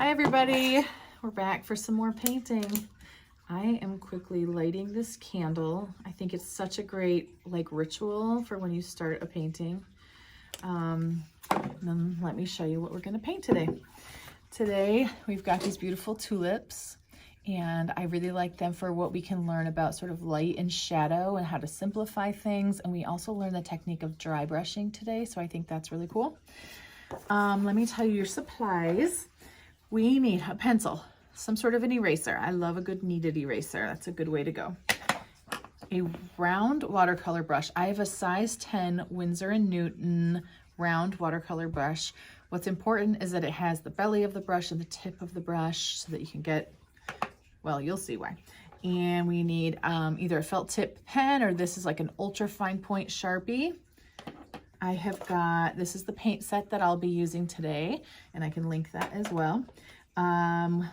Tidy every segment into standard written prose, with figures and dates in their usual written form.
Hi everybody, we're back for some more painting. I am quickly lighting this candle. I think it's such a great ritual for when you start a painting. And then let me show you what we're going to paint today. Today we've got these beautiful tulips, and I really like them for what we can learn about sort of light and shadow and how to simplify things. And we also learn the technique of dry brushing today, so I think that's really cool. Let me tell you your supplies. We need a pencil, some sort of an eraser. I love a good kneaded eraser. That's a good way to go. A round watercolor brush. I have a size 10 Winsor & Newton round watercolor brush. What's important is that it has the belly of the brush and the tip of the brush so that you can get, well, you'll see why. And we need either a felt tip pen, or this is like an ultra fine point Sharpie. I have got, this is the paint set that I'll be using today, and I can link that as well. I'm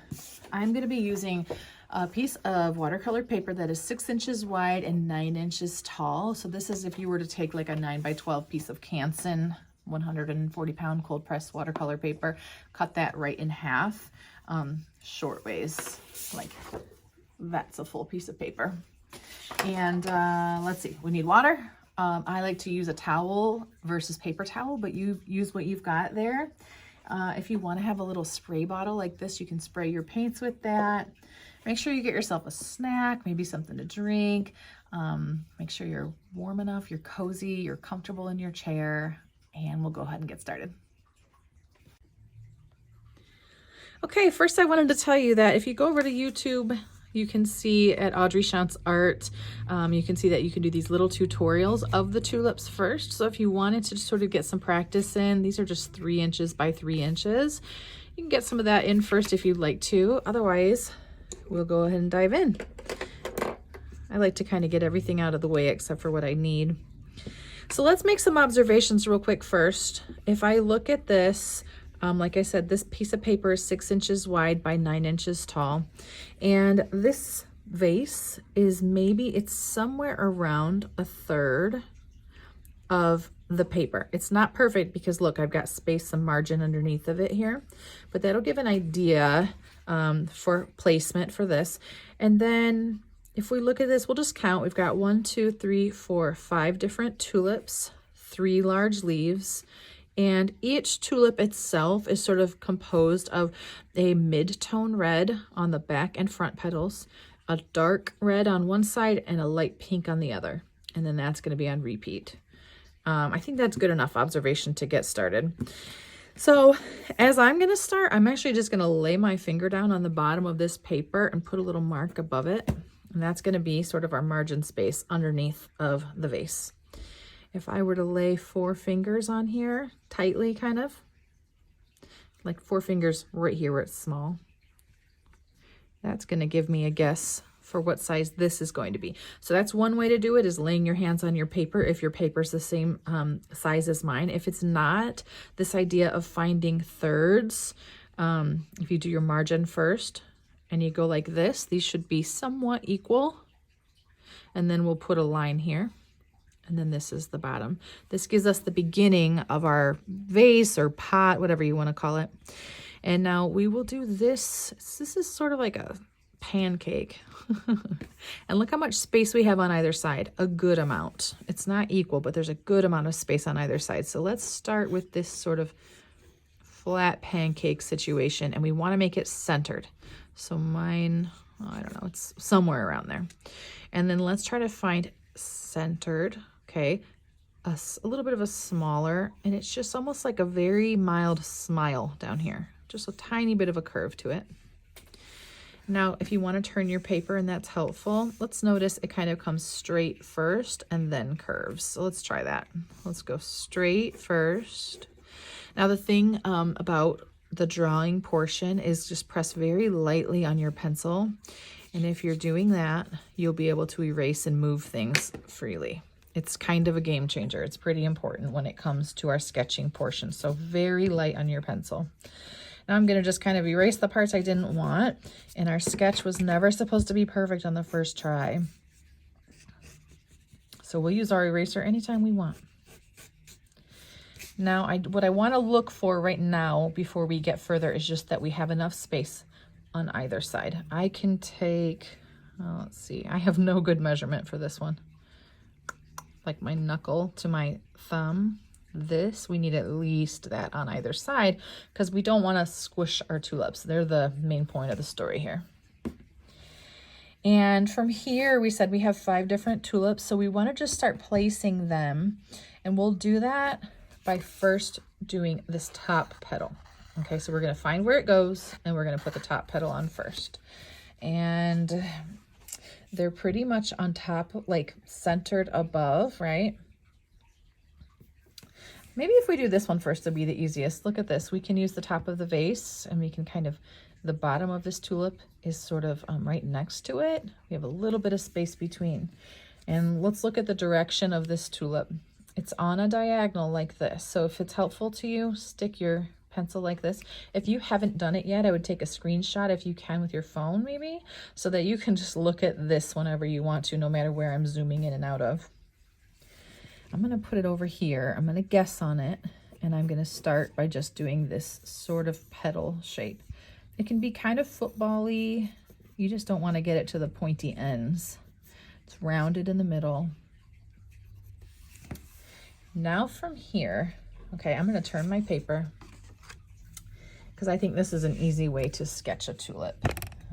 going to be using a piece of watercolor paper that is 6 inches wide and 9 inches tall. So this is if you were to take like a 9x12 piece of Canson 140-pound cold pressed watercolor paper, cut that right in half, short ways, like that's a full piece of paper. And let's see, we need water. I like to use a towel versus paper towel, but you use what you've got there. If you want to have a little spray bottle like this, you can spray your paints with that. Make sure you get yourself a snack, maybe something to drink. Make sure you're warm enough, you're cozy, you're comfortable in your chair, and we'll go ahead and get started. Okay, first I wanted to tell you that if you go over to YouTube, you can see at Audrey Shantz Art, you can see that you can do these little tutorials of the tulips first. So if you wanted to sort of get some practice in, these are just 3 inches by 3 inches. You can get some of that in first if you'd like to. Otherwise, we'll go ahead and dive in. I like to kind of get everything out of the way except for what I need. So let's make some observations real quick first. If I look at this, like I said, this piece of paper is 6 inches wide by 9 inches tall. And this vase is it's somewhere around 1/3 of the paper. It's not perfect because look, I've got space, some margin underneath of it here, but that'll give an idea for placement for this. And then if we look at this, we'll just count. We've got 1, 2, 3, 4, 5 different tulips, 3 large leaves. And each tulip itself is sort of composed of a mid-tone red on the back and front petals, a dark red on one side, and a light pink on the other. And then that's going to be on repeat. I think that's good enough observation to get started. So as I'm going to start, I'm actually just going to lay my finger down on the bottom of this paper and put a little mark above it. And that's going to be sort of our margin space underneath of the vase. If I were to lay 4 fingers on here, tightly kind of, like 4 fingers right here where it's small, that's going to give me a guess for what size this is going to be. So that's one way to do it, is laying your hands on your paper if your paper's the same size as mine. If it's not, this idea of finding thirds, if you do your margin first and you go like this, these should be somewhat equal. And then we'll put a line here. And then this is the bottom. This gives us the beginning of our vase or pot, whatever you want to call it. And now we will do this. This is sort of like a pancake. And look how much space we have on either side. A good amount. It's not equal, but there's a good amount of space on either side. So let's start with this sort of flat pancake situation. And we want to make it centered. So mine, I don't know, it's somewhere around there. And then let's try to find centered. Okay, a little bit of a smaller, and it's just almost like a very mild smile down here. Just a tiny bit of a curve to it. Now, if you want to turn your paper and that's helpful, let's notice it kind of comes straight first and then curves. So let's try that. Let's go straight first. Now, the thing about the drawing portion is just press very lightly on your pencil. And if you're doing that, you'll be able to erase and move things freely. It's kind of a game changer. It's pretty important when it comes to our sketching portion. So very light on your pencil. Now I'm going to just kind of erase the parts I didn't want. And our sketch was never supposed to be perfect on the first try. So we'll use our eraser anytime we want. Now, what I want to look for right now before we get further is just that we have enough space on either side. I can take, let's see, I have no good measurement for this one. Like my knuckle to my thumb. This, we need at least that on either side because we don't want to squish our tulips. They're the main point of the story here. And from here, we said we have 5 different tulips, so we want to just start placing them. And we'll do that by first doing this top petal. Okay, so we're going to find where it goes, and we're going to put the top petal on first. And they're pretty much on top, like centered above, right? Maybe if we do this one first, it'll be the easiest. Look at this. We can use the top of the vase, and we can kind of, the bottom of this tulip is sort of right next to it. We have a little bit of space between. And let's look at the direction of this tulip. It's on a diagonal like this. So if it's helpful to you, stick your pencil like this. If you haven't done it yet, I would take a screenshot if you can with your phone maybe, so that you can just look at this whenever you want to, no matter where I'm zooming in and out of. I'm going to put it over here. I'm going to guess on it, and I'm going to start by just doing this sort of petal shape. It can be kind of football-y. You just don't want to get it to the pointy ends. It's rounded in the middle. Now from here, okay, I'm going to turn my paper because I think this is an easy way to sketch a tulip.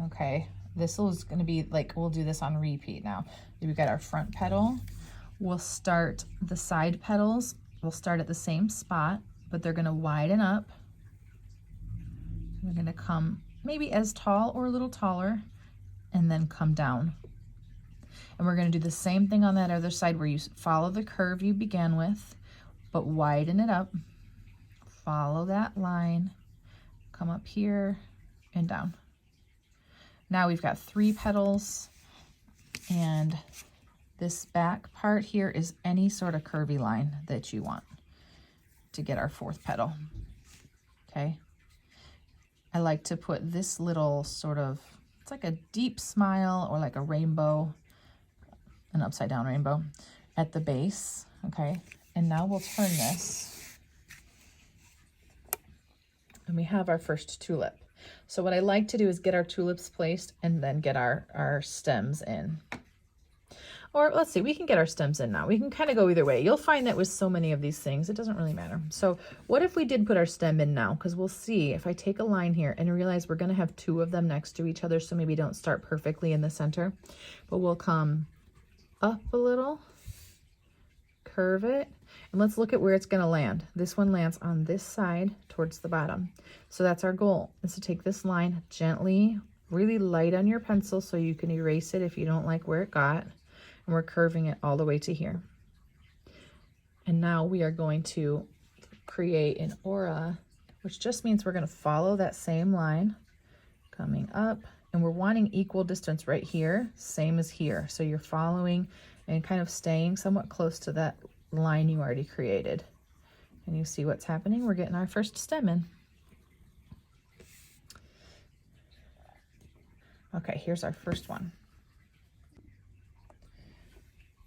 Okay, this is going to be like, we'll do this on repeat now. We've got our front petal. We'll start the side petals. We'll start at the same spot, but they're going to widen up. They're going to come maybe as tall or a little taller and then come down. And we're going to do the same thing on that other side where you follow the curve you began with, but widen it up. Follow that line, come up here and down. Now we've got 3 petals, and this back part here is any sort of curvy line that you want to get our 4th petal. Okay. I like to put this little sort of, it's like a deep smile or like a rainbow, an upside down rainbow at the base. Okay. And now we'll turn this and we have our first tulip. So what I like to do is get our tulips placed and then get our stems in. Or let's see, we can get our stems in now. We can kind of go either way. You'll find that with so many of these things, it doesn't really matter. So what if we did put our stem in now? Because we'll see if I take a line here and realize we're going to have 2 of them next to each other. So maybe don't start perfectly in the center, but we'll come up a little, curve it, and let's look at where it's going to land. This one lands on this side towards the bottom. So that's our goal, is to take this line gently, really light on your pencil so you can erase it if you don't like where it got. And we're curving it all the way to here. And now we are going to create an aura, which just means we're going to follow that same line coming up, and we're wanting equal distance right here, same as here. So you're following and kind of staying somewhat close to that line you already created. And you see what's happening. We're getting our first stem in. Okay, here's our first one.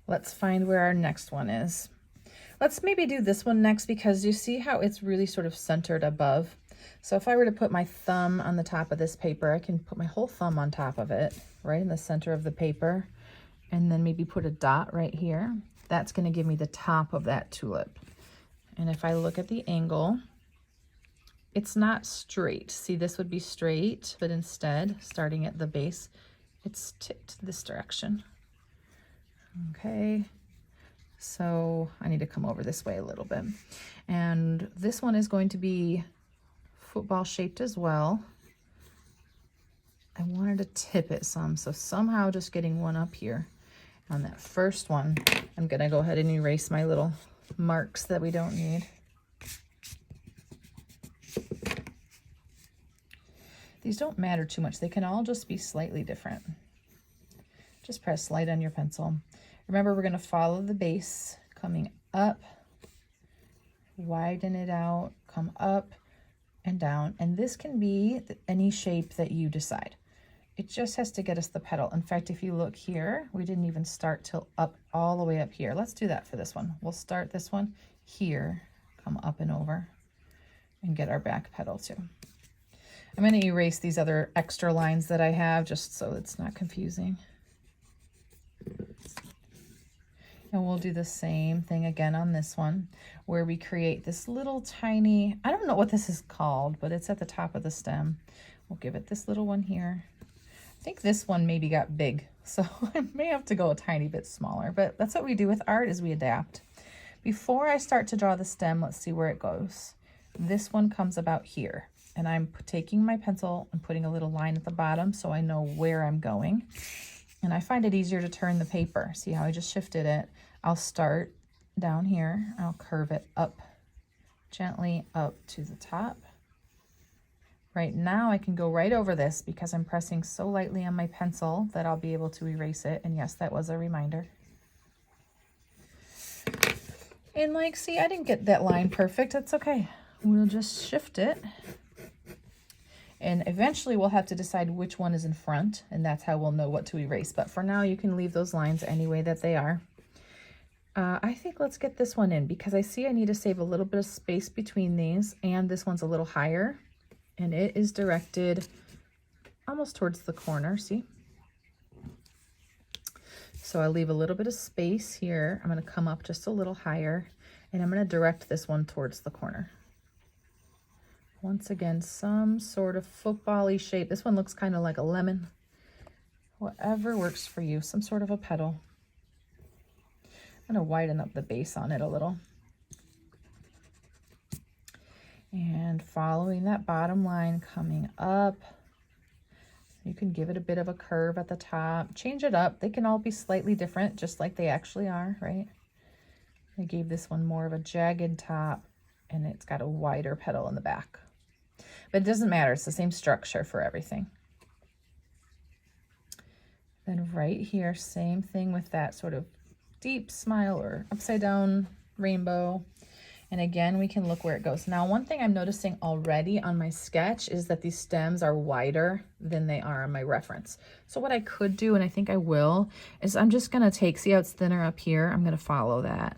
Let's find where our next one is. Let's maybe do this one next because you see how it's really sort of centered above. So if I were to put my thumb on the top of this paper, I can put my whole thumb on top of it, right in the center of the paper, and then maybe put a dot right here. That's going to give me the top of that tulip. And if I look at the angle, it's not straight. See, this would be straight, but instead, starting at the base, it's tipped this direction. Okay, so I need to come over this way a little bit. And this one is going to be football shaped as well. I wanted to tip it some, so somehow just getting one up here on that first one. I'm going to go ahead and erase my little marks that we don't need. These don't matter too much. They can all just be slightly different. Just press light on your pencil. Remember, we're going to follow the base coming up, widen it out, come up and down. And this can be any shape that you decide. It just has to get us the petal. In fact, if you look here, we didn't even start till up all the way up here. Let's do that for this one. We'll start this one here, come up and over and get our back petal too. I'm going to erase these other extra lines that I have just so it's not confusing. And we'll do the same thing again on this one, where we create this little tiny, I don't know what this is called, but it's at the top of the stem. We'll give it this little one here. I think this one maybe got big, so I may have to go a tiny bit smaller, but that's what we do with art, is we adapt. Before I start to draw the stem, let's see where it goes. This one comes about here, and I'm taking my pencil and putting a little line at the bottom so I know where I'm going. And I find it easier to turn the paper. See how I just shifted it? I'll start down here. I'll curve it up, gently up to the top. Right now I can go right over this because I'm pressing so lightly on my pencil that I'll be able to erase it. And yes, that was a reminder. And like, see, I didn't get that line perfect. That's okay. We'll just shift it. And eventually we'll have to decide which one is in front, and that's how we'll know what to erase. But for now, you can leave those lines any way that they are. I think let's get this one in because I see I need to save a little bit of space between these, and this one's a little higher, and it is directed almost towards the corner, see? So I'll leave a little bit of space here. I'm going to come up just a little higher, and I'm going to direct this one towards the corner. Once again, some sort of football-y shape. This one looks kind of like a lemon. Whatever works for you, some sort of a petal. I'm going to widen up the base on it a little. And following that bottom line, coming up. You can give it a bit of a curve at the top. Change it up. They can all be slightly different, just like they actually are, right? I gave this one more of a jagged top, and it's got a wider petal in the back. But it doesn't matter. It's the same structure for everything. Then right here, same thing with that sort of deep smile or upside down rainbow. And again, we can look where it goes. Now, one thing I'm noticing already on my sketch is that these stems are wider than they are on my reference. So what I could do, and I think I will, is I'm just going to take, see how it's thinner up here? I'm going to follow that.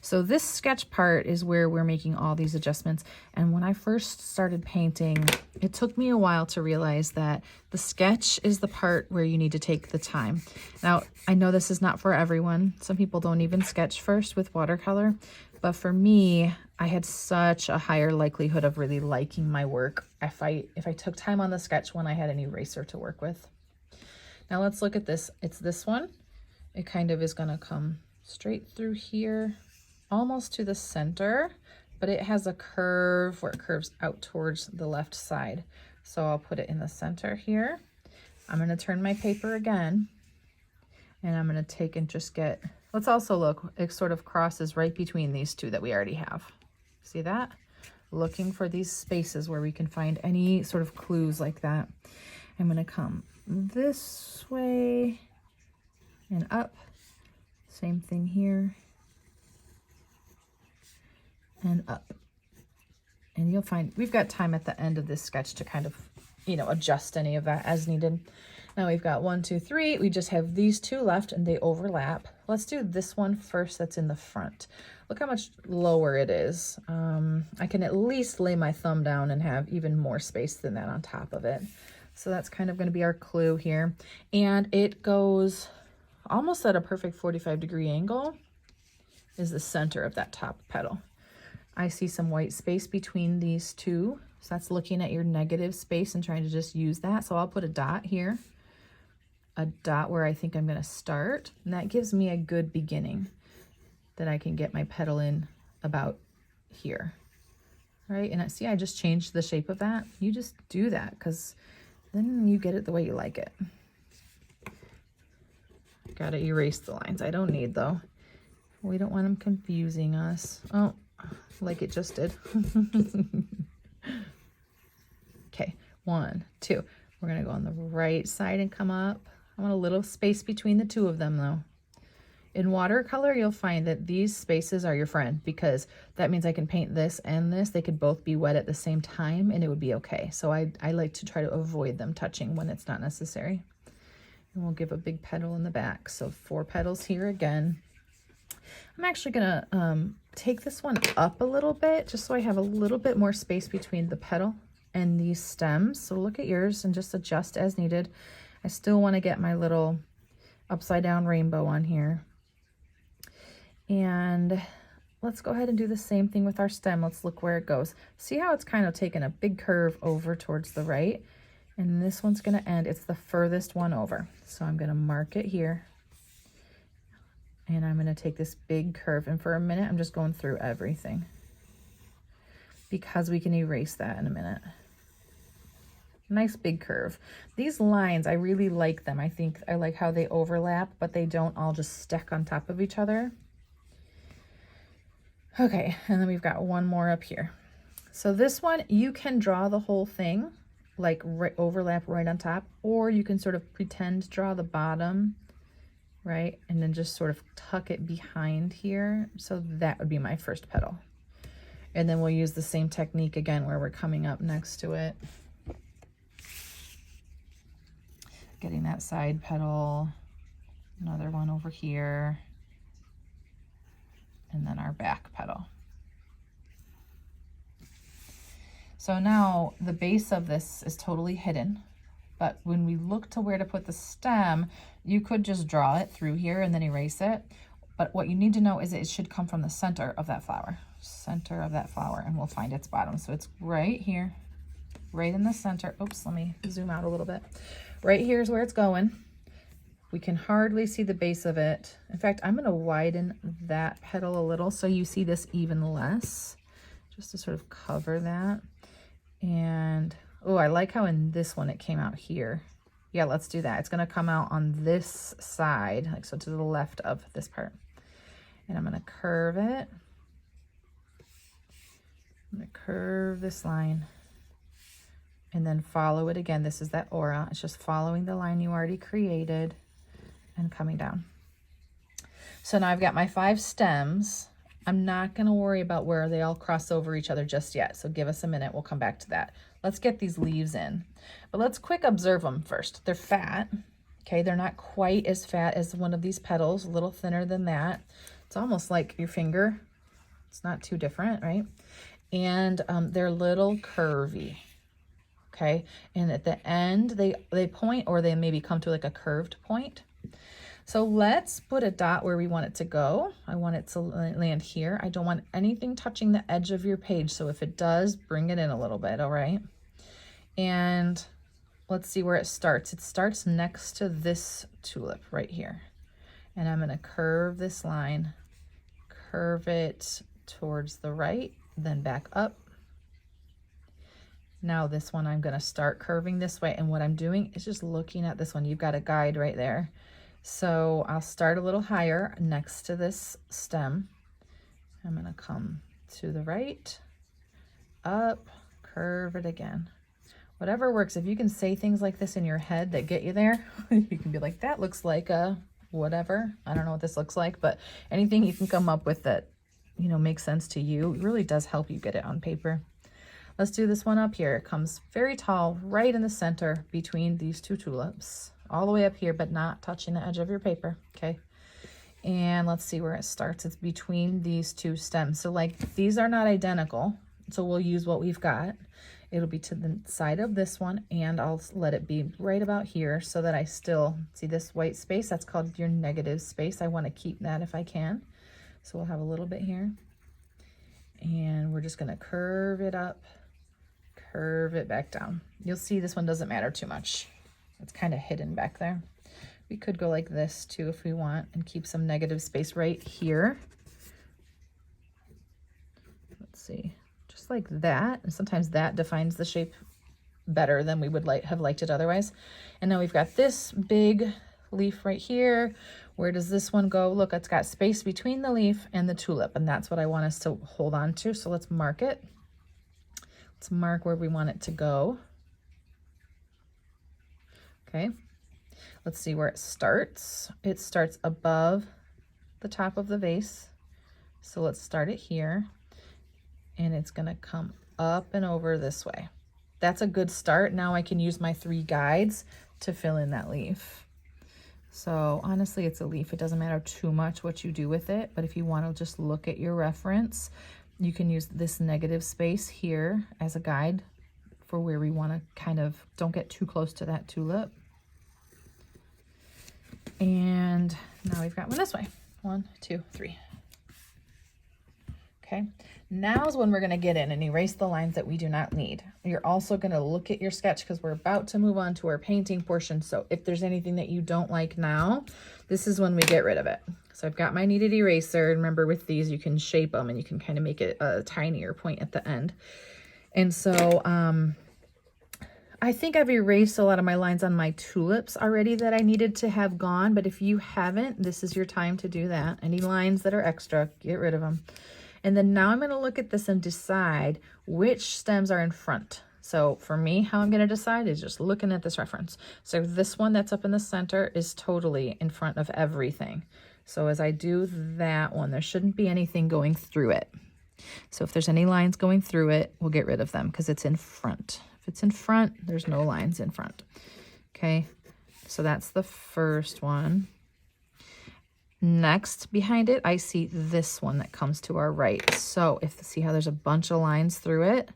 So this sketch part is where we're making all these adjustments. And when I first started painting, it took me a while to realize that the sketch is the part where you need to take the time. Now, I know this is not for everyone. Some people don't even sketch first with watercolor. But for me, I had such a higher likelihood of really liking my work if I took time on the sketch when I had an eraser to work with. Now let's look at this. It's this one. It kind of is going to come straight through here, almost to the center, but it has a curve where it curves out towards the left side. So I'll put it in the center here. I'm going to turn my paper again, and I'm going to take and just get, let's also look, it sort of crosses right between these two that we already have. See that? Looking for these spaces where we can find any sort of clues like that. I'm going to come this way and up. Same thing here. And up. And you'll find we've got time at the end of this sketch to kind of, you know, adjust any of that as needed. Now we've got 1, 2, 3. We just have these two left and they overlap. Let's do this one first that's in the front. Look how much lower it is. I can at least lay my thumb down and have even more space than that on top of it. So that's kind of going to be our clue here. And it goes almost at a perfect 45-degree angle is the center of that top petal. I see some white space between these two. So that's looking at your negative space and trying to just use that. So I'll put a dot here, a dot where I think I'm going to start. And that gives me a good beginning that I can get my petal in about here. Right? And see, I just changed the shape of that. You just do that because then you get it the way you like it. Got to erase the lines. I don't need though. We don't want them confusing us. Oh, like it just did. Okay, 1, 2. We're going to go on the right side and come up. I want a little space between the two of them though. In watercolor, you'll find that these spaces are your friend because that means I can paint this and this. They could both be wet at the same time and it would be okay. So I like to try to avoid them touching when it's not necessary. And we'll give a big petal in the back. So 4 petals here again. I'm actually gonna take this one up a little bit just so I have a little bit more space between the petal and these stems. So look at yours and just adjust as needed. I still want to get my little upside down rainbow on here. And let's go ahead and do the same thing with our stem. Let's look where it goes. See how it's kind of taken a big curve over towards the right? And this one's going to end, it's the furthest one over. So I'm going to mark it here. And I'm going to take this big curve. And for a minute, I'm just going through everything, because we can erase that in a minute. Nice big curve. These lines, I really like them. I think I like how they overlap, but they don't all just stack on top of each other. Okay, and then we've got one more up here. So this one, you can draw the whole thing, like overlap right on top, or you can sort of pretend draw the bottom, right? And then just sort of tuck it behind here. So that would be my first petal. And then we'll use the same technique again where we're coming up next to it. Getting that side petal, another one over here, and then our back petal. So now the base of this is totally hidden, but when we look to where to put the stem, you could just draw it through here and then erase it. But what you need to know is it should come from the center of that flower, and we'll find its bottom. So it's right here, right in the center. Oops, let me zoom out a little bit. Right here is where it's going. We can hardly see the base of it. In fact, I'm gonna widen that petal a little so you see this even less, just to sort of cover that. And, oh, I like how in this one it came out here. Yeah, let's do that. It's gonna come out on this side, like so to the left of this part. And I'm gonna curve it. I'm gonna curve this line and then follow it again. This is that aura. It's just following the line you already created and coming down. So now I've got my 5 stems. I'm not gonna worry about where they all cross over each other just yet. So give us a minute, we'll come back to that. Let's get these leaves in, but let's quick observe them first. They're fat, okay? They're not quite as fat as one of these petals, a little thinner than that. It's almost like your finger. It's not too different, right? And they're a little curvy, okay? And at the end, they point, or they maybe come to like a curved point. So let's put a dot where we want it to go. I want it to land here. I don't want anything touching the edge of your page. So if it does, bring it in a little bit, all right? And let's see where it starts. It starts next to this tulip right here. And I'm gonna curve this line, curve it towards the right, then back up. Now this one, I'm gonna start curving this way. And what I'm doing is just looking at this one. You've got a guide right there. So I'll start a little higher next to this stem. I'm gonna come to the right, up, curve it again. Whatever works. If you can say things like this in your head that get you there, you can be like, that looks like a whatever. I don't know what this looks like, but anything you can come up with that, you know, makes sense to you, it really does help you get it on paper. Let's do this one up here. It comes very tall, right in the center between these 2 tulips. All the way up here, but not touching the edge of your paper, okay? And let's see where it starts. It's between these 2 stems. So like, these are not identical, so we'll use what we've got. It'll be to the side of this one, and I'll let it be right about here so that I still see this white space. That's called your negative space. I want to keep that if I can. So we'll have a little bit here. And we're just gonna curve it up, curve it back down. You'll see this one doesn't matter too much. It's kind of hidden back there. We could go like this too if we want and keep some negative space right here. Let's see, just like that. And sometimes that defines the shape better than we would have liked it otherwise. And now we've got this big leaf right here. Where does this one go? Look, it's got space between the leaf and the tulip, and that's what I want us to hold on to. So let's mark it. Let's mark where we want it to go. Okay, let's see where it starts. It starts above the top of the vase. So let's start it here, and it's gonna come up and over this way. That's a good start. Now I can use my 3 guides to fill in that leaf. So honestly, it's a leaf. It doesn't matter too much what you do with it, but if you want to just look at your reference, you can use this negative space here as a guide for where we want to kind of, don't get too close to that tulip. And now we've got one this way. 1, 2, 3. Okay, now is when we're going to get in and erase the lines that we do not need. You're also going to look at your sketch because we're about to move on to our painting portion. So if there's anything that you don't like now, this is when we get rid of it. So I've got my kneaded eraser. Remember, with these, you can shape them and you can kind of make it a tinier point at the end. And so I think I've erased a lot of my lines on my tulips already that I needed to have gone. But if you haven't, this is your time to do that. Any lines that are extra, get rid of them. And then now I'm going to look at this and decide which stems are in front. So for me, how I'm going to decide is just looking at this reference. So this one that's up in the center is totally in front of everything. So as I do that one, there shouldn't be anything going through it. So if there's any lines going through it, we'll get rid of them because it's in front. If it's in front, there's no lines in front. Okay, so that's the first one. Next, behind it, I see this one that comes to our right. So see how there's a bunch of lines through it?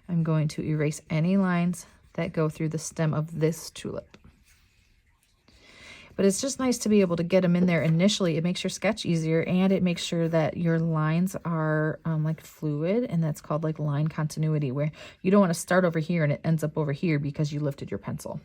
I'm going to erase any lines that go through the stem of this tulip. But it's just nice to be able to get them in there initially. It makes your sketch easier, and it makes sure that your lines are like fluid, and that's called like line continuity, where you don't want to start over here and it ends up over here because you lifted your pencil.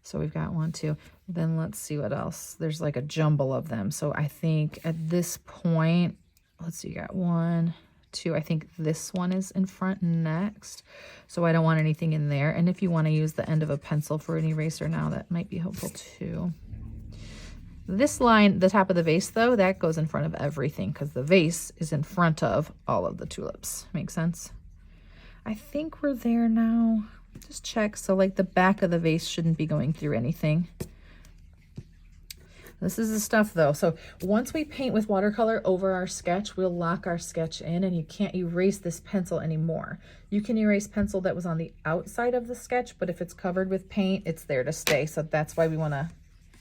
So we've got 1, 2. Then let's see what else. There's like a jumble of them. So I think at this point, let's see, you got 1, 2. I think this one is in front next. So I don't want anything in there. And if you want to use the end of a pencil for an eraser now, that might be helpful too. This line, the top of the vase though, that goes in front of everything because the vase is in front of all of the tulips. Make sense? I think we're there now. Just check. So like the back of the vase shouldn't be going through anything. This is the stuff though. So once we paint with watercolor over our sketch, we'll lock our sketch in and you can't erase this pencil anymore. You can erase pencil that was on the outside of the sketch, but if it's covered with paint, it's there to stay. So that's why we want to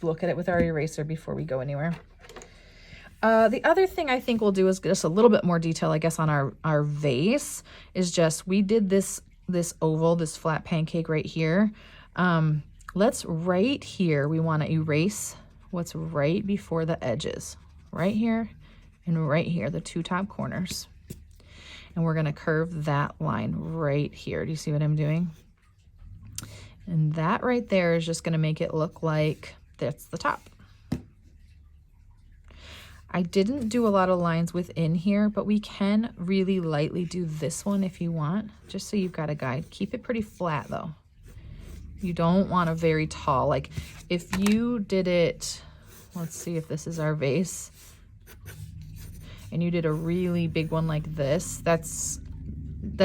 look at it with our eraser before we go anywhere. The other thing I think we'll do is just a little bit more detail, I guess, on our vase is just, we did this oval, this flat pancake right here. Let's right here, we want to erase what's right before the edges, right here and right here, the 2 top corners. And we're going to curve that line right here. Do you see what I'm doing? And that right there is just going to make it look like that's the top. I didn't do a lot of lines within here, but we can really lightly do this one if you want, just so you've got a guide. Keep it pretty flat though. You don't want a very tall, like if you did it, let's see if this is our vase, and you did a really big one like this, that's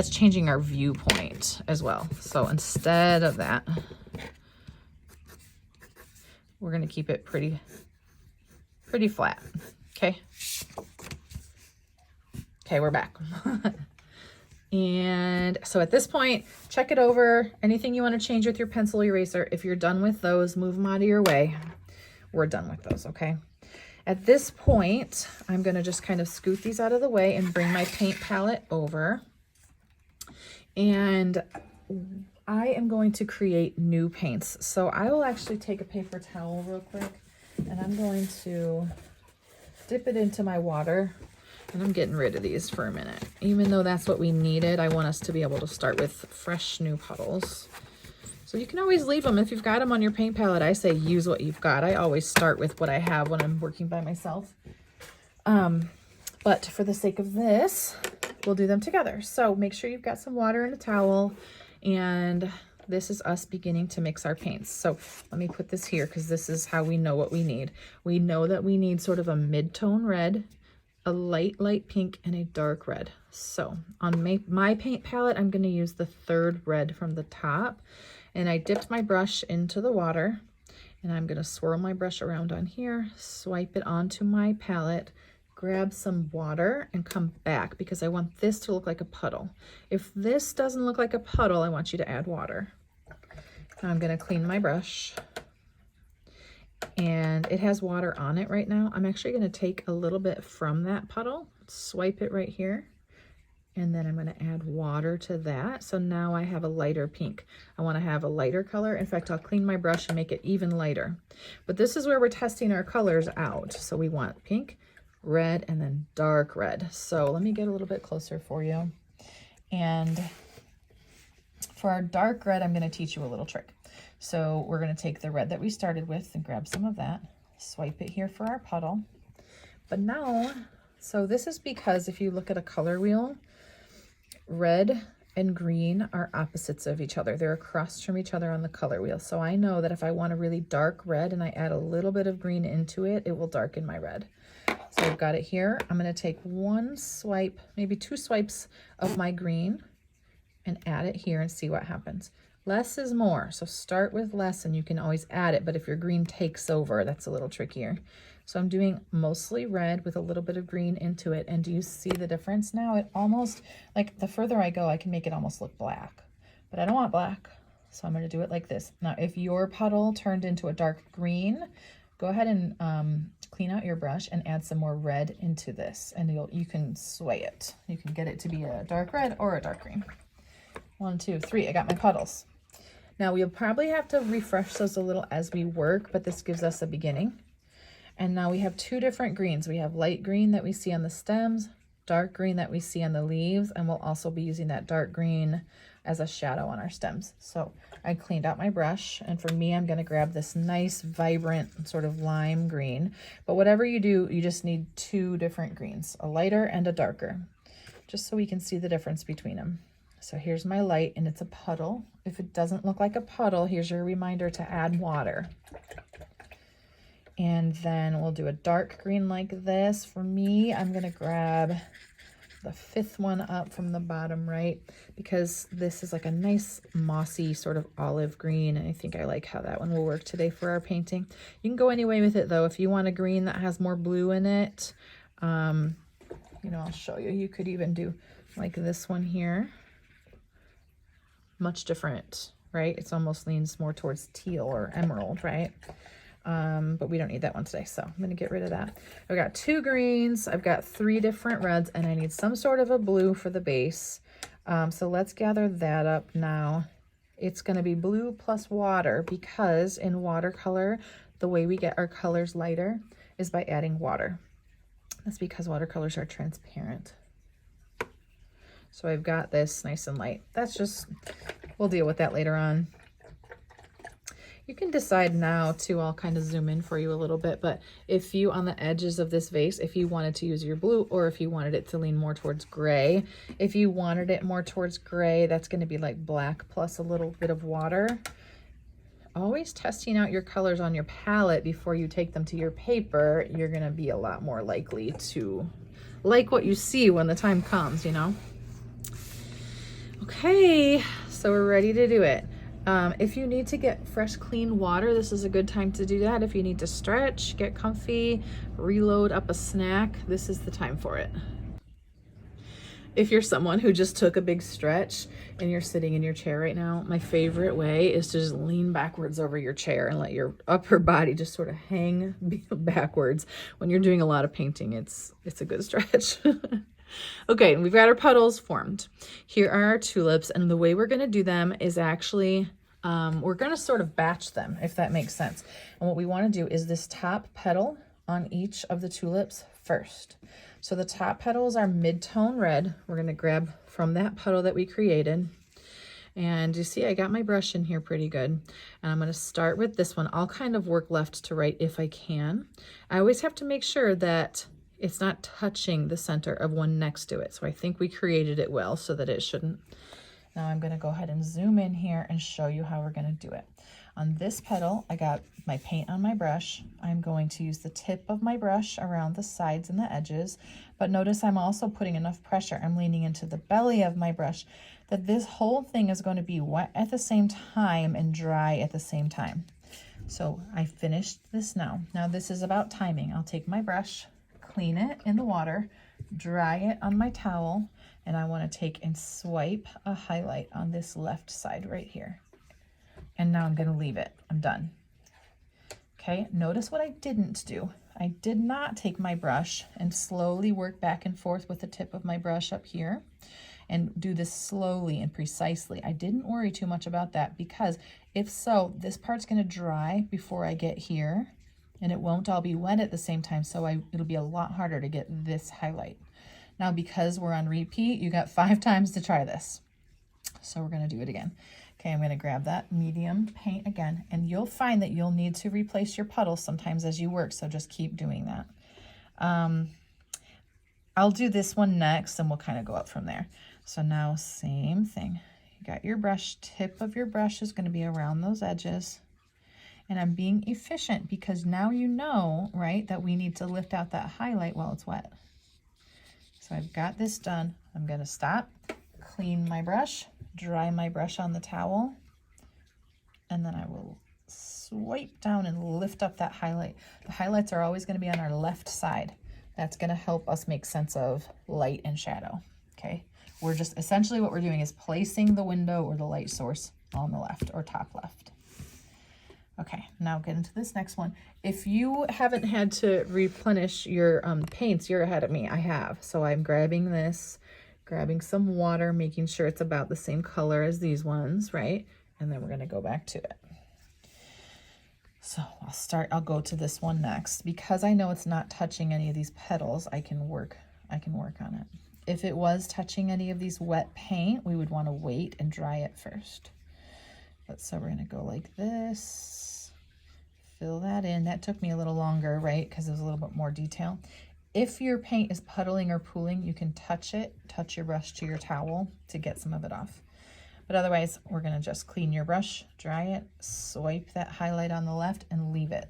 changing our viewpoint as well. So instead of that, we're gonna keep it pretty flat. Okay. Okay, we're back. And so at this point, check it over. Anything you want to change with your pencil eraser, if you're done with those, move them out of your way. We're done with those, okay? At this point, I'm going to just kind of scoot these out of the way and bring my paint palette over. And I am going to create new paints. So I will actually take a paper towel real quick, and I'm going to dip it into my water. And I'm getting rid of these for a minute. Even though that's what we needed, I want us to be able to start with fresh new puddles. So you can always leave them. If you've got them on your paint palette, I say use what you've got. I always start with what I have when I'm working by myself. But for the sake of this, we'll do them together. So make sure you've got some water and a towel. And this is us beginning to mix our paints. So let me put this here because this is how we know what we need. We know that we need sort of a mid-tone red, a light pink, and a dark red. So on my paint palette, I'm going to use the 3rd red from the top, and I dipped my brush into the water, and I'm going to swirl my brush around on here, swipe it onto my palette, grab some water, and come back because I want this to look like a puddle. If this doesn't look like a puddle, I want you to add water. Now I'm going to clean my brush, and it has water on it right now. I'm actually going to take a little bit from that puddle, swipe it right here, and then I'm going to add water to that. So now I have a lighter pink. I want to have a lighter color. In fact, I'll clean my brush and make it even lighter. But this is where we're testing our colors out. So we want pink, red, and then dark red. So let me get a little bit closer for you. And for our dark red, I'm going to teach you a little trick. So we're going to take the red that we started with and grab some of that, swipe it here for our puddle. But now, so this is because if you look at a color wheel, red and green are opposites of each other. They're across from each other on the color wheel. So I know that if I want a really dark red and I add a little bit of green into it, it will darken my red. So I've got it here. I'm going to take one swipe, maybe 2 swipes of my green and add it here and see what happens. Less is more. So start with less and you can always add it. But if your green takes over, that's a little trickier. So I'm doing mostly red with a little bit of green into it. And do you see the difference now? It almost, like the further I go, I can make it almost look black. But I don't want black, so I'm going to do it like this. Now, if your puddle turned into a dark green, go ahead and clean out your brush and add some more red into this. And you can sway it. You can get it to be a dark red or a dark green. 1, 2, 3, I got my puddles. Now, we'll probably have to refresh those a little as we work, but this gives us a beginning. And now we have 2 different greens. We have light green that we see on the stems, dark green that we see on the leaves, and we'll also be using that dark green as a shadow on our stems. So I cleaned out my brush, and for me, I'm going to grab this nice, vibrant sort of lime green. But whatever you do, you just need 2 different greens, a lighter and a darker, just so we can see the difference between them. So here's my light, and it's a puddle. If it doesn't look like a puddle, here's your reminder to add water. And then we'll do a dark green like this. For me, I'm going to grab the 5th one up from the bottom right, because this is like a nice mossy sort of olive green. And I think I like how that one will work today for our painting. You can go any way with it though. If you want a green that has more blue in it, you know, I'll show you. You could even do like this one here. Much different, right? It's almost leans more towards teal or emerald, right? But we don't need that one today, so I'm going to get rid of that. I've got 2 greens, I've got 3 different reds, and I need some sort of a blue for the base. So let's gather that up now. It's going to be blue plus water, because in watercolor, the way we get our colors lighter is by adding water. That's because watercolors are transparent. So I've got this nice and light. That's just, we'll deal with that later on. You can decide now too, I'll kind of zoom in for you a little bit, but if you, on the edges of this vase, if you wanted to use your blue, or if you wanted it to lean more towards gray, if you wanted it more towards gray, that's going to be like black plus a little bit of water. Always testing out your colors on your palette before you take them to your paper. You're going to be a lot more likely to like what you see when the time comes, you know? Okay, so we're ready to do it. If you need to get fresh, clean water, this is a good time to do that. If you need to stretch, get comfy, reload up a snack, this is the time for it. If you're someone who just took a big stretch and you're sitting in your chair right now, my favorite way is to just lean backwards over your chair and let your upper body just sort of hang backwards. When you're doing a lot of painting, it's a good stretch. Okay, we've got our puddles formed. Here are our tulips, and the way we're going to do them is actually, we're going to sort of batch them, if that makes sense. And what we want to do is this top petal on each of the tulips first. So the top petal is our mid-tone red. We're going to grab from that puddle that we created. And you see, I got my brush in here pretty good. And I'm going to start with this one. I'll kind of work left to right if I can. I always have to make sure that it's not touching the center of one next to it. So I think we created it well so that it shouldn't. Now I'm going to go ahead and zoom in here and show you how we're going to do it. On this petal, I got my paint on my brush. I'm going to use the tip of my brush around the sides and the edges, but notice I'm also putting enough pressure. I'm leaning into the belly of my brush that this whole thing is going to be wet at the same time and dry at the same time. So I finished this now. Now this is about timing. I'll take my brush, clean it in the water, dry it on my towel, and I want to take and swipe a highlight on this left side right here. And now I'm going to leave it. I'm done. Okay, notice what I didn't do. I did not take my brush and slowly work back and forth with the tip of my brush up here and do this slowly and precisely. I didn't worry too much about that, because if so, this part's gonna dry before I get here, and it won't all be wet at the same time, so it'll be a lot harder to get this highlight. Now, because we're on repeat, you got 5 times to try this. So we're gonna do it again. Okay, I'm gonna grab that medium paint again, and you'll find that you'll need to replace your puddles sometimes as you work, so just keep doing that. I'll do this one next, and we'll kind of go up from there. So now, same thing. You got your brush, tip of your brush is gonna be around those edges. And I'm being efficient because now you know, right, that we need to lift out that highlight while it's wet. So I've got this done. I'm gonna stop, clean my brush, dry my brush on the towel, and then I will swipe down and lift up that highlight. The highlights are always gonna be on our left side. That's gonna help us make sense of light and shadow, okay? We're just, essentially what we're doing is placing the window or the light source on the left or top left. Okay, now get into this next one. If you haven't had to replenish your paints, you're ahead of me. I have. So I'm grabbing this, grabbing some water, making sure it's about the same color as these ones, right? And then we're gonna go back to it. So I'll go to this one next. Because I know it's not touching any of these petals, I can work on it. If it was touching any of these wet paint, we would wanna wait and dry it first. But so we're gonna go like this, fill that in. That took me a little longer, right? Because there's a little bit more detail. If your paint is puddling or pooling, you can touch your brush to your towel to get some of it off. But otherwise, we're gonna just clean your brush, dry it, swipe that highlight on the left, and leave it.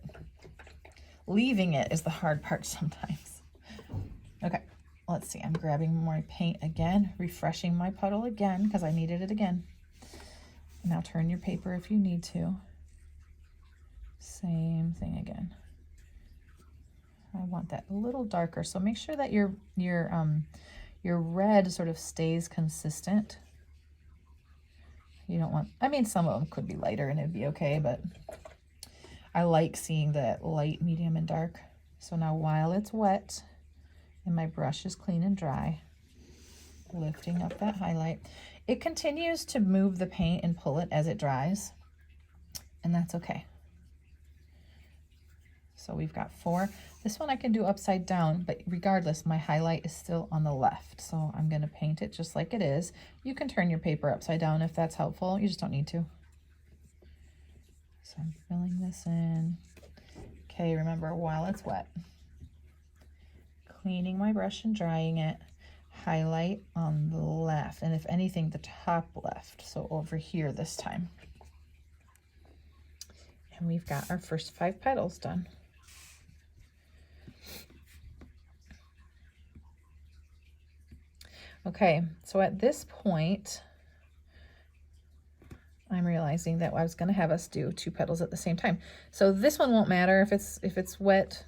Leaving it is the hard part sometimes. Okay, let's see. I'm grabbing my paint again, refreshing my puddle again because I needed it again. Now turn your paper if you need to. Same thing again. I want that a little darker, so make sure that your red sort of stays consistent. You don't want, I mean, some of them could be lighter and it'd be okay, but I like seeing that light, medium, and dark. So now while it's wet and my brush is clean and dry, lifting up that highlight. It continues to move the paint and pull it as it dries, and that's okay. So we've got 4. This one I can do upside down, but regardless, my highlight is still on the left. So I'm gonna paint it just like it is. You can turn your paper upside down if that's helpful. You just don't need to. So I'm filling this in. Okay, remember, while it's wet, cleaning my brush and drying it. Highlight on the left, and if anything, the top left, so over here this time. And we've got our first 5 petals done. Okay, so at this point, I'm realizing that I was going to have us do 2 petals at the same time. So this one won't matter if it's wet,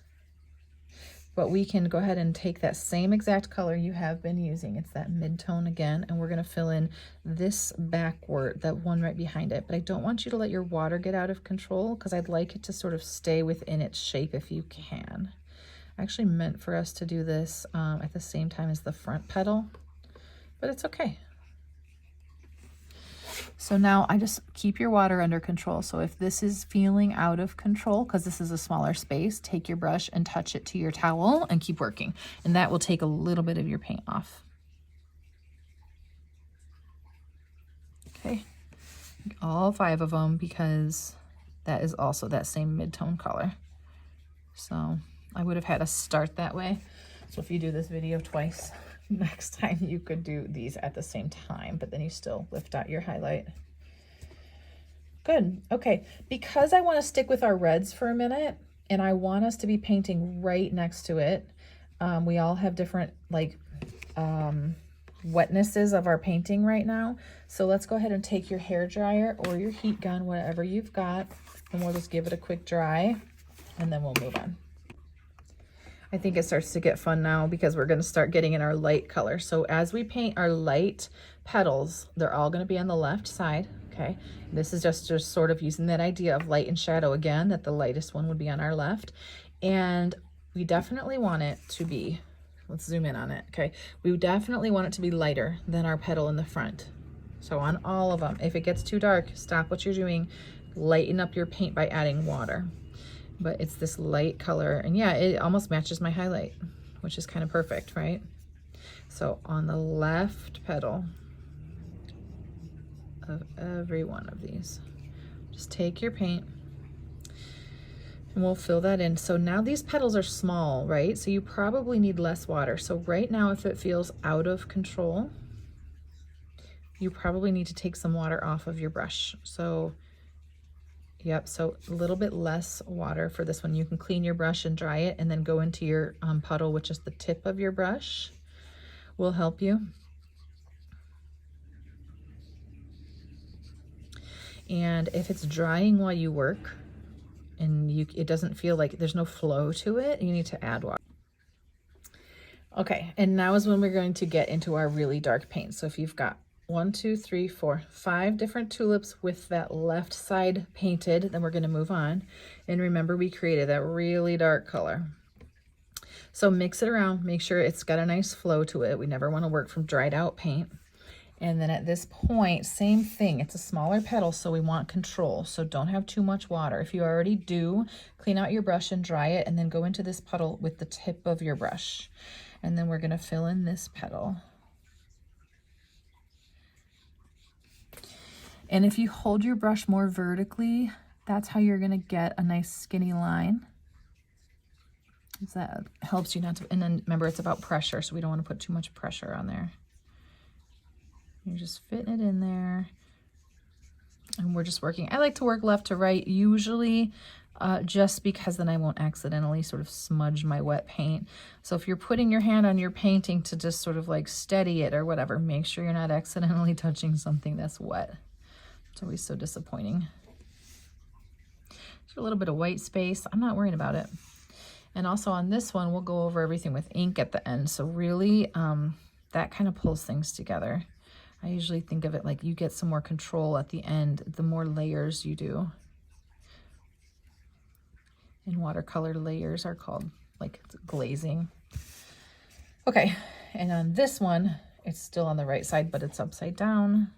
but we can go ahead and take that same exact color you have been using. It's that mid-tone again, and we're gonna fill in this backward, that one right behind it. But I don't want you to let your water get out of control because I'd like it to sort of stay within its shape if you can. I actually meant for us to do this at the same time as the front petal, but it's okay. So now I just keep your water under control. So if this is feeling out of control, because this is a smaller space, take your brush and touch it to your towel and keep working. And that will take a little bit of your paint off. Okay, all 5 of them, because that is also that same mid-tone color. So I would have had us start that way. So if you do this video twice, next time you could do these at the same time, but then you still lift out your highlight. Good. Okay, because I want to stick with our reds for a minute and I want us to be painting right next to it. We all have different wetnesses of our painting right now. So let's go ahead and take your hair dryer or your heat gun, whatever you've got, and we'll just give it a quick dry and then we'll move on. I think it starts to get fun now because we're going to start getting in our light color. So as we paint our light petals, they're all going to be on the left side. Okay, this is just sort of using that idea of light and shadow again, that the lightest one would be on our left. And we definitely want it to be, let's zoom in on it, okay? We definitely want it to be lighter than our petal in the front. So on all of them, if it gets too dark, stop what you're doing, lighten up your paint by adding water. But it's this light color, and yeah, it almost matches my highlight, which is kind of perfect, right? So on the left petal of every one of these, just take your paint and we'll fill that in. So now these petals are small, right? So you probably need less water. So right now, if it feels out of control, you probably need to take some water off of your brush. So yep, so a little bit less water for this one. You can clean your brush and dry it and then go into your puddle, which is the tip of your brush, will help you. And if it's drying while you work and it doesn't feel like there's no flow to it, you need to add water. Okay, and now is when we're going to get into our really dark paint. So if you've got 1, 2, 3, 4, 5 different tulips with that left side painted, then we're going to move on. And remember, we created that really dark color. So mix it around, make sure it's got a nice flow to it. We never want to work from dried out paint. And then at this point, same thing, it's a smaller petal, so we want control. So don't have too much water. If you already do, clean out your brush and dry it, and then go into this puddle with the tip of your brush. And then we're gonna fill in this petal. And if you hold your brush more vertically, that's how you're gonna get a nice skinny line. That helps you not to, and then remember, it's about pressure, so we don't wanna put too much pressure on there. You're just fitting it in there. And we're just working. I like to work left to right usually, just because then I won't accidentally sort of smudge my wet paint. So if you're putting your hand on your painting to just sort of like steady it or whatever, make sure you're not accidentally touching something that's wet. It's always so disappointing. There's a little bit of white space. I'm not worried about it. And also on this one, we'll go over everything with ink at the end. So really, that kind of pulls things together. I usually think of it like you get some more control at the end, the more layers you do. And watercolor layers are called like glazing. Okay, and on this one, it's still on the right side, but it's upside down.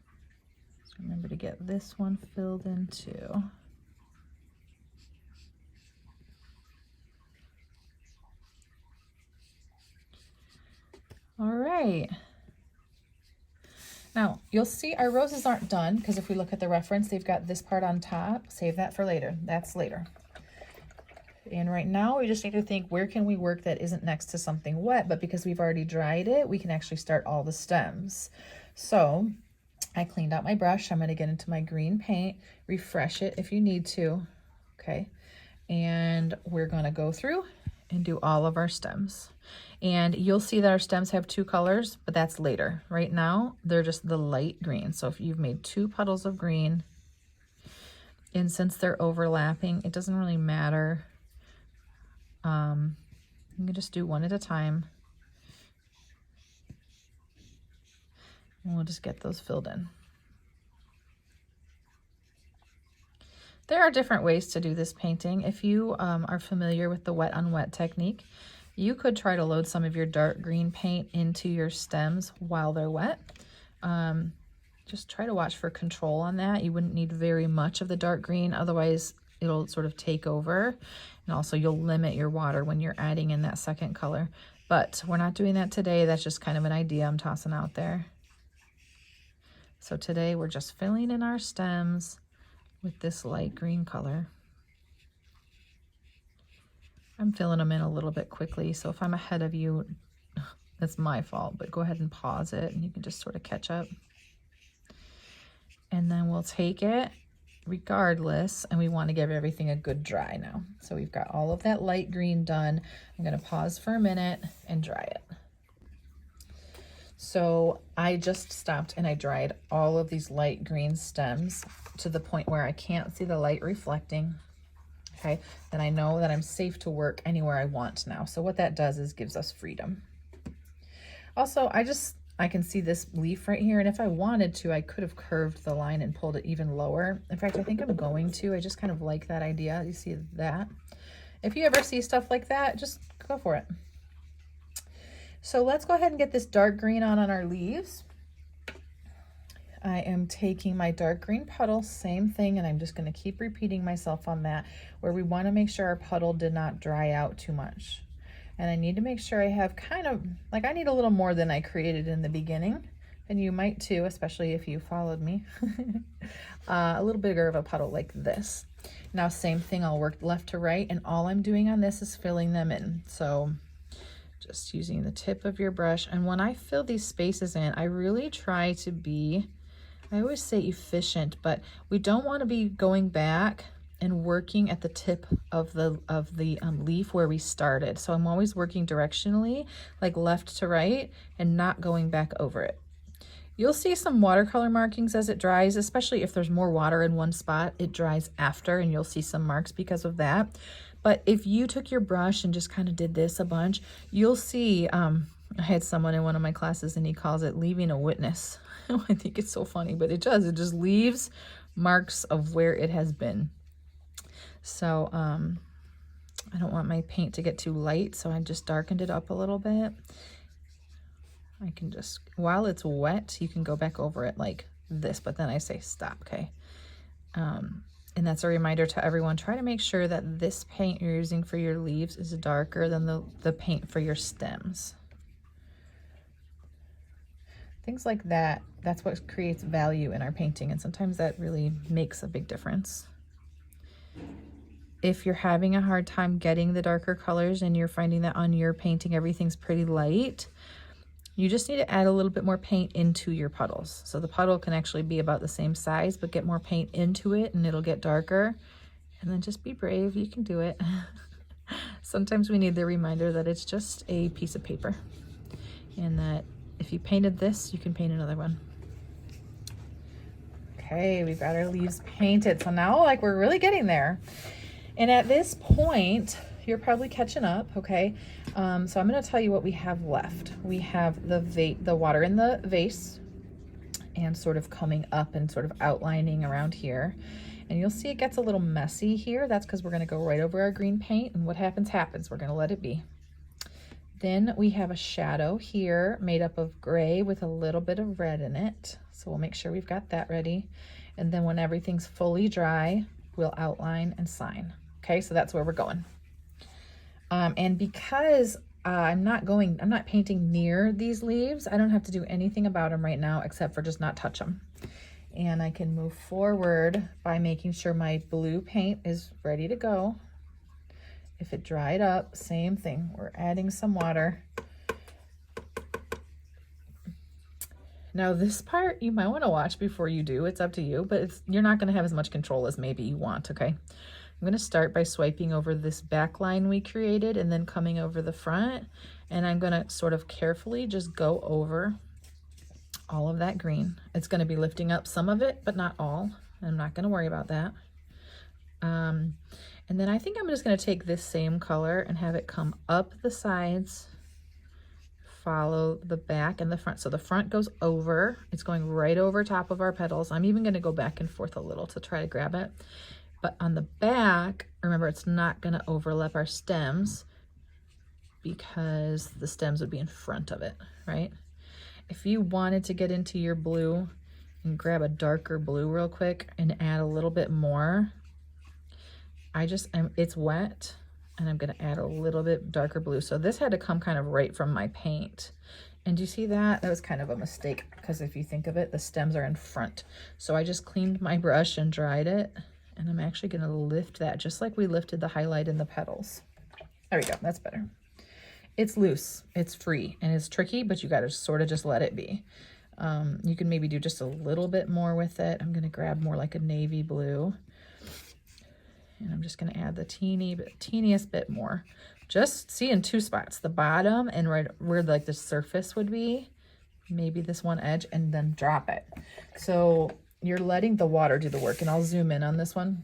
So remember to get this one filled in too. All right. Now, you'll see our roses aren't done because if we look at the reference, they've got this part on top. Save that for later. That's later. And right now, we just need to think, where can we work that isn't next to something wet? But because we've already dried it, we can actually start all the stems. So I cleaned out my brush. I'm going to get into my green paint, refresh it if you need to. Okay. And we're going to go through and do all of our stems. And you'll see that our stems have 2 colors, but that's later. Right now, they're just the light green. So if you've made 2 puddles of green, and since they're overlapping, it doesn't really matter. You can just do one at a time. And we'll just get those filled in. There are different ways to do this painting. If you are familiar with the wet on wet technique, you could try to load some of your dark green paint into your stems while they're wet. Just try to watch for control on that. You wouldn't need very much of the dark green, otherwise it'll sort of take over. And also you'll limit your water when you're adding in that second color. But we're not doing that today. That's just kind of an idea I'm tossing out there. So today we're just filling in our stems with this light green color. I'm filling them in a little bit quickly, so if I'm ahead of you, that's my fault, but go ahead and pause it and you can just sort of catch up. And then we'll take it regardless, and we want to give everything a good dry now. So we've got all of that light green done. I'm going to pause for a minute and dry it. So I just stopped and I dried all of these light green stems to the point where I can't see the light reflecting. Okay, then I know that I'm safe to work anywhere I want now. So what that does is gives us freedom. Also, I just I can see this leaf right here, and if I wanted to, I could have curved the line and pulled it even lower. In fact, I think I'm going to. I just kind of like that idea. You see that? If you ever see stuff like that, just go for it. So let's go ahead and get this dark green on our leaves. I am taking my dark green puddle, same thing, and I'm just going to keep repeating myself on that, where we want to make sure our puddle did not dry out too much. And I need to make sure I have kind of, like, I need a little more than I created in the beginning, and you might too, especially if you followed me. A little bigger of a puddle like this. Now, same thing, I'll work left to right, and all I'm doing on this is filling them in. So just using the tip of your brush, and when I fill these spaces in, I really try to be, I always say efficient, but we don't want to be going back and working at the tip of the leaf where we started. So I'm always working directionally, like left to right, and not going back over it. You'll see some watercolor markings as it dries, especially if there's more water in one spot, it dries after, and you'll see some marks because of that. But if you took your brush and just kind of did this a bunch, you'll see, I had someone in one of my classes and he calls it leaving a witness. I think it's so funny, but it does. It just leaves marks of where it has been. So I don't want my paint to get too light, so I just darkened it up a little bit. I can just, while it's wet, you can go back over it like this, but then I say stop, okay? And that's a reminder to everyone, try to make sure that this paint you're using for your leaves is darker than the paint for your stems. Things like that, that's what creates value in our painting, and sometimes that really makes a big difference. If you're having a hard time getting the darker colors and you're finding that on your painting everything's pretty light, you just need to add a little bit more paint into your puddles. So the puddle can actually be about the same size, but get more paint into it and it'll get darker. And then just be brave, you can do it. Sometimes we need the reminder that it's just a piece of paper, and that if you painted this, you can paint another one. Okay, we've got our leaves painted. So now, like, we're really getting there. And at this point, you're probably catching up, okay? So I'm going to tell you what we have left. We have the water in the vase, and sort of coming up and sort of outlining around here. And you'll see it gets a little messy here. That's because we're going to go right over our green paint, and what happens, happens. We're going to let it be. Then we have a shadow here made up of gray with a little bit of red in it. So we'll make sure we've got that ready. And then when everything's fully dry, we'll outline and sign. Okay, so that's where we're going. And because I'm not painting near these leaves, I don't have to do anything about them right now except for just not touch them. And I can move forward by making sure my blue paint is ready to go. If it dried up, same thing. We're adding some water. Now this part you might want to watch before you do. It's up to you, but you're not going to have as much control as maybe you want, okay? I'm going to start by swiping over this back line we created and then coming over the front. And I'm going to sort of carefully just go over all of that green. It's going to be lifting up some of it, but not all. I'm not going to worry about that. And then I think I'm just going to take this same color and have it come up the sides, follow the back and the front. So the front goes over, it's going right over top of our petals. I'm even going to go back and forth a little to try to grab it. But on the back, remember, it's not going to overlap our stems because the stems would be in front of it, right? If you wanted to get into your blue and grab a darker blue real quick and add a little bit more, it's wet, and I'm going to add a little bit darker blue. So this had to come kind of right from my paint. And do you see that? That was kind of a mistake, because if you think of it, the stems are in front. So I just cleaned my brush and dried it, and I'm actually going to lift that just like we lifted the highlight in the petals. There we go. That's better. It's loose, it's free, and it's tricky, but you got to sort of just let it be. You can maybe do just a little bit more with it. I'm going to grab more like a navy blue. And I'm just going to add the teeniest bit more. Just see in two spots, the bottom and right where like the surface would be, maybe this one edge, and then drop it. So you're letting the water do the work, and I'll zoom in on this one.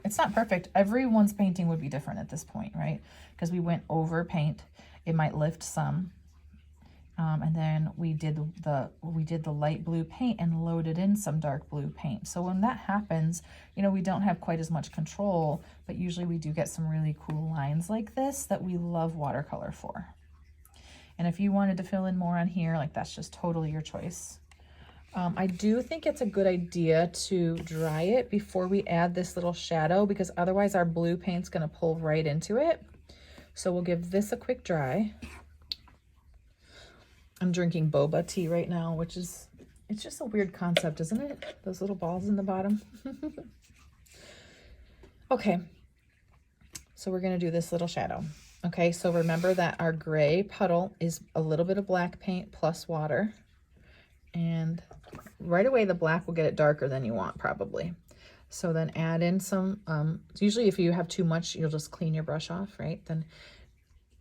It's not perfect. Everyone's painting would be different at this point, right? Because we went over paint. It might lift some. And then we did the light blue paint and loaded in some dark blue paint. So when that happens, you know, we don't have quite as much control, but usually we do get some really cool lines like this that we love watercolor for. And if you wanted to fill in more on here, like, that's just totally your choice. I do think it's a good idea to dry it before we add this little shadow, because otherwise our blue paint's gonna pull right into it. So we'll give this a quick dry. I'm drinking boba tea right now, which is, it's just a weird concept, isn't it? Those little balls in the bottom. Okay, so we're gonna do this little shadow. Okay, so remember that our gray puddle is a little bit of black paint plus water. And right away, the black will get it darker than you want, probably. So then add in some, usually if you have too much, you'll just clean your brush off, right? Then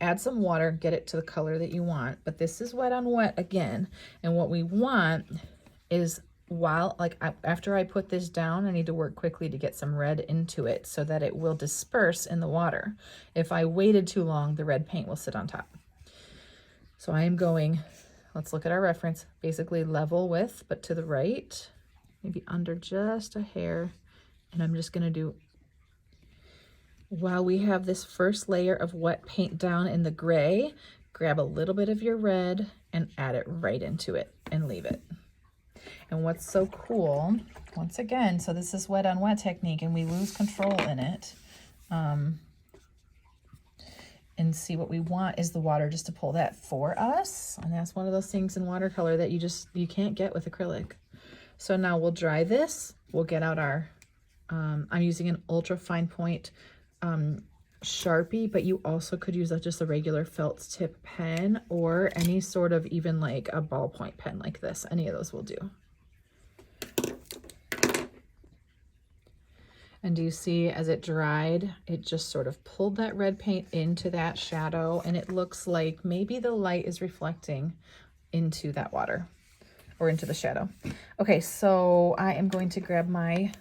add some water, get it to the color that you want. But this is wet on wet again. And what we want is, while, like, after I put this down, I need to work quickly to get some red into it so that it will disperse in the water. If I waited too long, the red paint will sit on top. So I am going, let's look at our reference, basically level with, but to the right, maybe under just a hair. And I'm just gonna do, while we have this first layer of wet paint down in the gray, grab a little bit of your red and add it right into it and leave it. And what's so cool, once again, so this is wet on wet technique and we lose control in it. And see, what we want is the water just to pull that for us. And that's one of those things in watercolor that you can't get with acrylic. So now we'll dry this. We'll get out our, I'm using an ultra fine point Sharpie, but you also could use just a regular felt tip pen or any sort of, even like a ballpoint pen like this. Any of those will do. And do you see, as it dried, it just sort of pulled that red paint into that shadow, and it looks like maybe the light is reflecting into that water or into the shadow. Okay, so I am going to grab my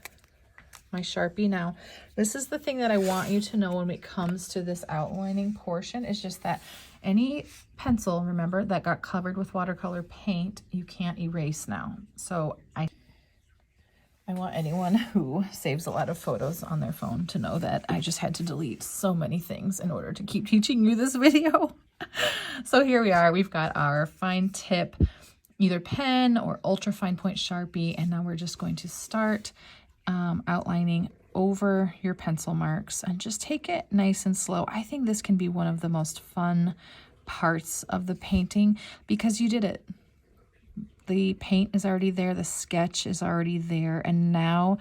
Sharpie now. This is the thing that I want you to know when it comes to this outlining portion, is just that any pencil, remember, that got covered with watercolor paint, you can't erase now. So I want anyone who saves a lot of photos on their phone to know that I just had to delete so many things in order to keep teaching you this video. So here we are, we've got our fine tip, either pen or ultra fine point Sharpie, and now we're just going to start outlining over your pencil marks, and just take it nice and slow. I think this can be one of the most fun parts of the painting because you did it. The paint is already there, the sketch is already there, and now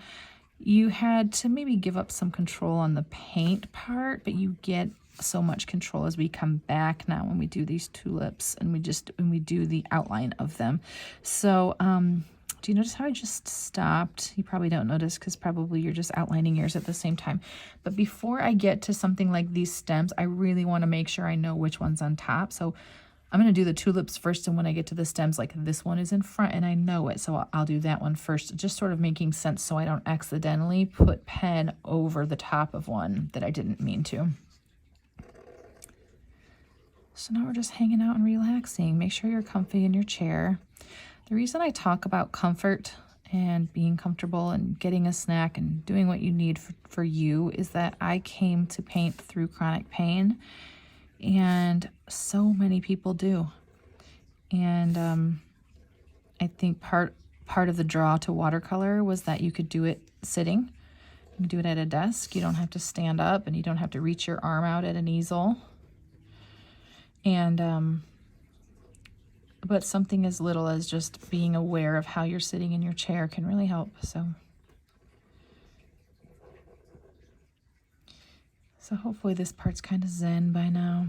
you had to maybe give up some control on the paint part, but you get so much control as we come back now when we do these tulips and we do the outline of them. So do you notice how I just stopped? You probably don't notice because probably you're just outlining yours at the same time. But before I get to something like these stems, I really want to make sure I know which one's on top. So I'm going to do the tulips first, and when I get to the stems, like this one is in front and I know it, so I'll do that one first, just sort of making sense so I don't accidentally put pen over the top of one that I didn't mean to. So now we're just hanging out and relaxing. Make sure you're comfy in your chair. The reason I talk about comfort and being comfortable and getting a snack and doing what you need for you is that I came to paint through chronic pain, and so many people do. And I think part of the draw to watercolor was that you could do it sitting. You can do it at a desk. You don't have to stand up, and you don't have to reach your arm out at an easel. And but something as little as just being aware of how you're sitting in your chair can really help. So hopefully this part's kind of zen by now.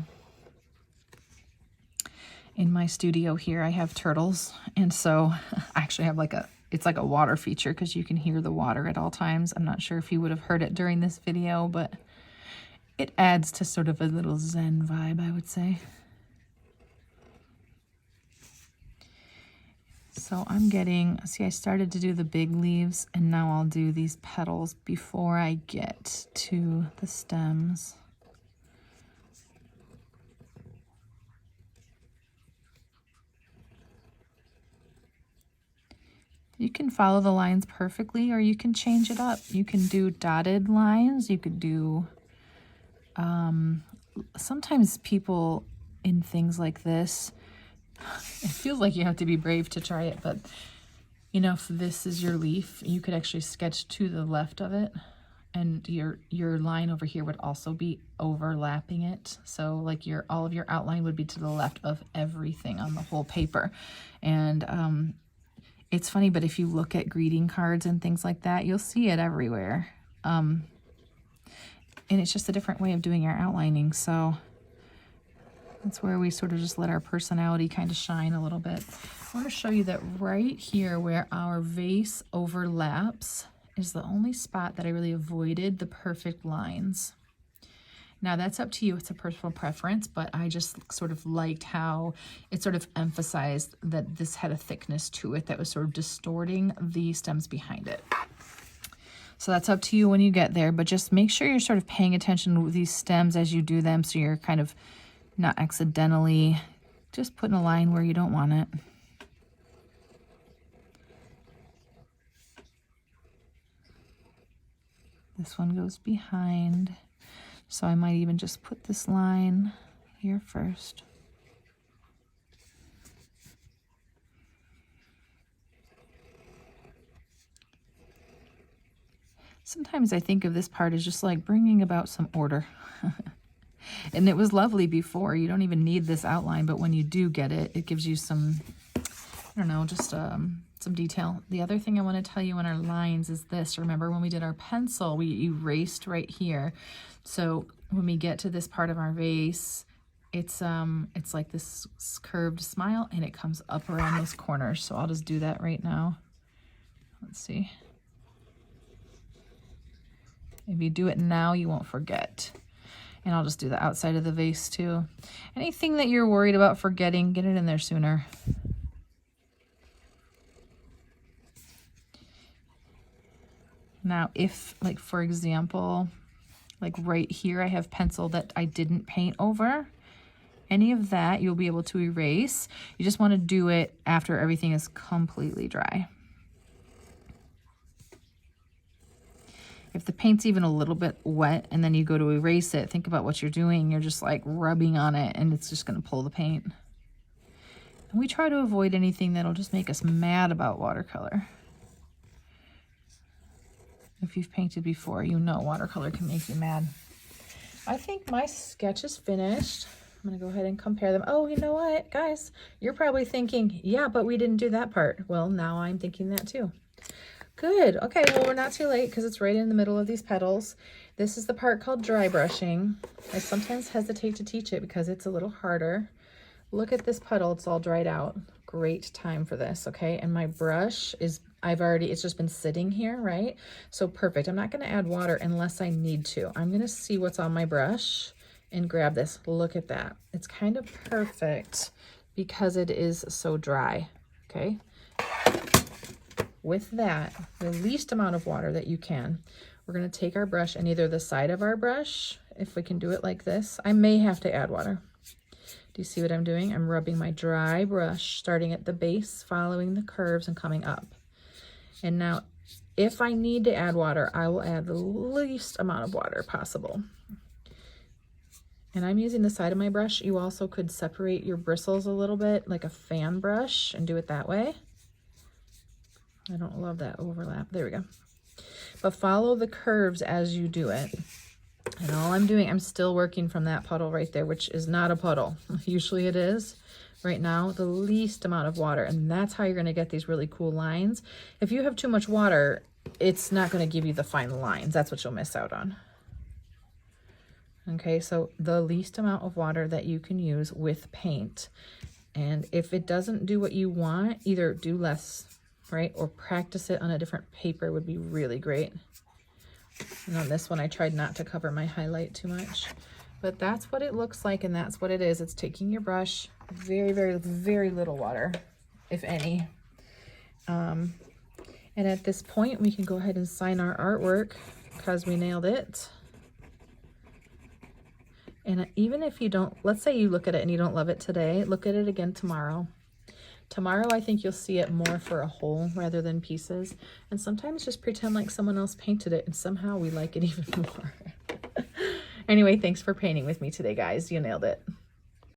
In my studio here, I have turtles, and so I actually have it's like a water feature because you can hear the water at all times. I'm not sure if you would have heard it during this video, but it adds to sort of a little zen vibe, I would say. So I'm see, I started to do the big leaves, and now I'll do these petals before I get to the stems. You can follow the lines perfectly, or you can change it up. You can do dotted lines. You could do, sometimes people in things like this, it feels like you have to be brave to try it, but you know, if this is your leaf, you could actually sketch to the left of it, and your line over here would also be overlapping it. So like all of your outline would be to the left of everything on the whole paper. And it's funny, but if you look at greeting cards and things like that, you'll see it everywhere. And it's just a different way of doing our outlining. So that's where we sort of just let our personality kind of shine a little bit. I want to show you that right here where our vase overlaps is the only spot that I really avoided the perfect lines. Now that's up to you, it's a personal preference, but I just sort of liked how it sort of emphasized that this had a thickness to it that was sort of distorting the stems behind it. So that's up to you when you get there, but just make sure you're sort of paying attention to these stems as you do them, so you're kind of not accidentally just putting a line where you don't want it. This one goes behind, so I might even just put this line here first. Sometimes I think of this part as just like bringing about some order. And it was lovely before. You don't even need this outline, but when you do get it, it gives you some, I don't know, just some detail. The other thing I want to tell you on our lines is this. Remember when we did our pencil, we erased right here. So when we get to this part of our vase, it's like this curved smile, and it comes up around those corners. So I'll just do that right now. Let's see. If you do it now, you won't forget. And I'll just do the outside of the vase too. Anything that you're worried about forgetting, get it in there sooner. Now, if, like, for example, like right here, I have pencil that I didn't paint over, any of that you'll be able to erase. You just want to do it after everything is completely dry. If the paint's even a little bit wet and then you go to erase it, think about what you're doing. You're just like rubbing on it, and it's just going to pull the paint. And we try to avoid anything that'll just make us mad about watercolor. If you've painted before, you know watercolor can make you mad. I think my sketch is finished. I'm going to go ahead and compare them. Oh, you know what, guys? You're probably thinking, yeah, but we didn't do that part. Well, now I'm thinking that too. Good. Okay, well, we're not too late because it's right in the middle of these petals. This is the part called dry brushing. I sometimes hesitate to teach it because it's a little harder. Look at this petal. It's all dried out. Great time for this, okay? And my brush is, it's just been sitting here, right? So perfect. I'm not going to add water unless I need to. I'm going to see what's on my brush and grab this. Look at that. It's kind of perfect because it is so dry, okay? With that, the least amount of water that you can, we're going to take our brush and either the side of our brush, if we can do it like this, I may have to add water. Do you see what I'm doing? I'm rubbing my dry brush, starting at the base, following the curves and coming up. And now, if I need to add water, I will add the least amount of water possible. And I'm using the side of my brush. You also could separate your bristles a little bit, like a fan brush, and do it that way. I don't love that overlap. There we go. But follow the curves as you do it. And all I'm doing, I'm still working from that puddle right there, which is not a puddle. Usually it is. Right now, the least amount of water. And that's how you're going to get these really cool lines. If you have too much water, it's not going to give you the fine lines. That's what you'll miss out on. Okay, so the least amount of water that you can use with paint. And if it doesn't do what you want, either do less, right? Or practice it on a different paper would be really great. And on this one, I tried not to cover my highlight too much. But that's what it looks like, and that's what it is. It's taking your brush, very, very, very little water, if any. And at this point, we can go ahead and sign our artwork because we nailed it. And even if you don't, let's say you look at it and you don't love it today, look at it again tomorrow. Tomorrow, I think you'll see it more for a whole rather than pieces. And sometimes just pretend like someone else painted it and somehow we like it even more. Anyway, thanks for painting with me today, guys. You nailed it.